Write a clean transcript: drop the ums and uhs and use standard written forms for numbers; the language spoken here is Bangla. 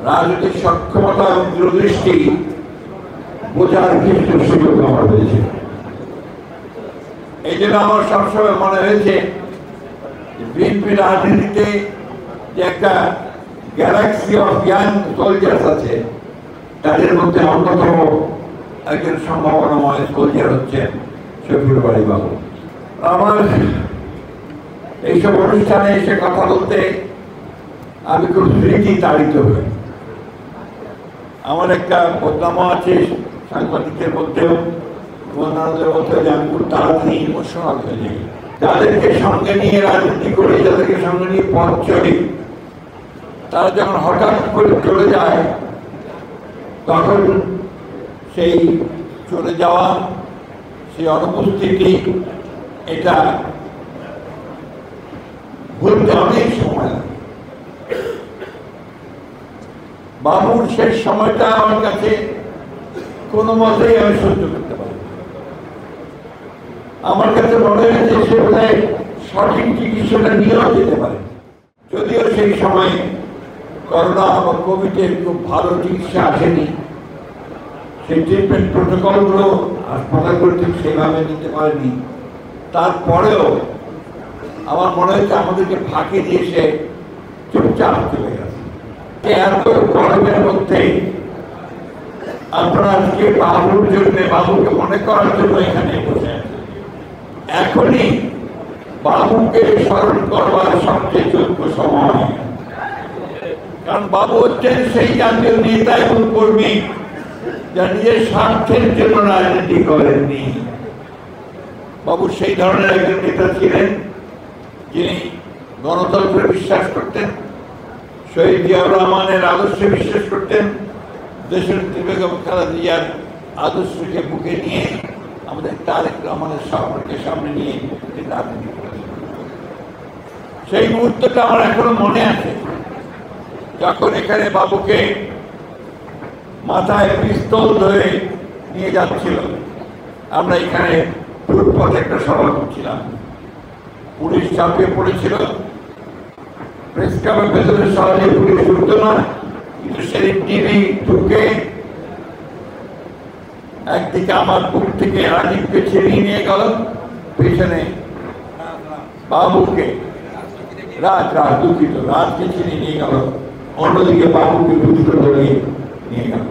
রাজনৈতিক সক্ষমতা এবং দূরদৃষ্টি বোঝার কিছু সুযোগ আমার হয়েছে। এই জন্য আমার সবসময় মনে হয়েছে বিএনপি রাজনীতিতে যে একটা গ্যালাক্সি অফ ইয়াং সোলজার্স আছে, তাদের মধ্যে অন্যতম একজন সম্ভাবনাময় সোলজার হচ্ছেন শফিউল বারী বাবু। আমার এইসব অনুষ্ঠানে এসে কথা বলতে আমি খুব স্মৃতি তাড়িত হই। আমার একটা বদনামও আছে সাংবাদিকদের মধ্যেও, অন্যান্যদের মধ্যেও, যে আমি খুব তাড়াতাড়ি ইমোশনাল হয়ে যাই। যাদেরকে সঙ্গে নিয়ে রাজনীতি করি, যাদেরকে সঙ্গে নিয়ে পথ চলি, তারা যখন হঠাৎ করে চলে যায়, তখন সেই চলে যাওয়া, সেই অনুপস্থিতি, এটা ভুলতে অনেক সময় লাগে। বাবুর শেষ সময়টা আমার কাছে কোনো মতেই আমি সহ্য করতে পারি। আমার কাছে মনে হয়েছে সে বোধহয় সঠিক চিকিৎসাটা নিয়েও যেতে পারে, যদিও সেই সময় করোনা বা কোভিডের খুব ভালো চিকিৎসা আসেনি। সেই ট্রিটমেন্ট প্রোটোকলগুলো হাসপাতাল কর্তৃক সেভাবে নিতে পারেনি। তারপরেও আমার মনে হচ্ছে আমাদেরকে ফাঁকি দিয়ে সে চুপচাপ চলে গেছে। এত গরমের মধ্যে আপনারা আজকে বাবুর জন্য, বাবুকে মনে করার জন্য এখানে বসে আছেন। এখনই বাবুকে স্মরণ করবার সবচেয়ে যোগ্য সময়, কারণ বাবু হচ্ছেন সেই জাতীয় নেতা এবং কর্মী যা নিজের স্বার্থের জন্য রাজনীতি করেননি। বাবু সেই ধরনের একজন নেতা ছিলেন যিনি গণতন্ত্রে বিশ্বাস করতেন, শহীদ জিয়াউর রহমানের আদর্শে বিশ্বাস করতেন, দেশের বেগম খালেদা জিয়ার আদর্শকে বুকে নিয়ে আমাদের তারেক রহমানের স্বপ্নকে সামনে নিয়ে রাজনীতি করেছেন। সেই মুহূর্তটা আমার এখনো মনে আছে, যখন এখানে বাবুকে মাথায় পিস্তল ধরে নিয়ে যাচ্ছিল। আমরা এখানে ফুটপথে একটা সভা করছিলাম, পুলিশ চাপিয়ে পড়েছিল। প্রেস ক্লাবের ভেতরে সহজে পুলিশ ঢুকতো না, কিন্তু সেই টিভি ঢুকে একদিকে আমার বুক থেকে রাজীবকে ছিনিয়ে নিয়ে গেল, পেছনে বাবুকে দুঃখিত রাজকে ছিনিয়ে নিয়ে গেল, অন্যদিকে বাবুকে বুঝতে ধরে নিয়ে গেল।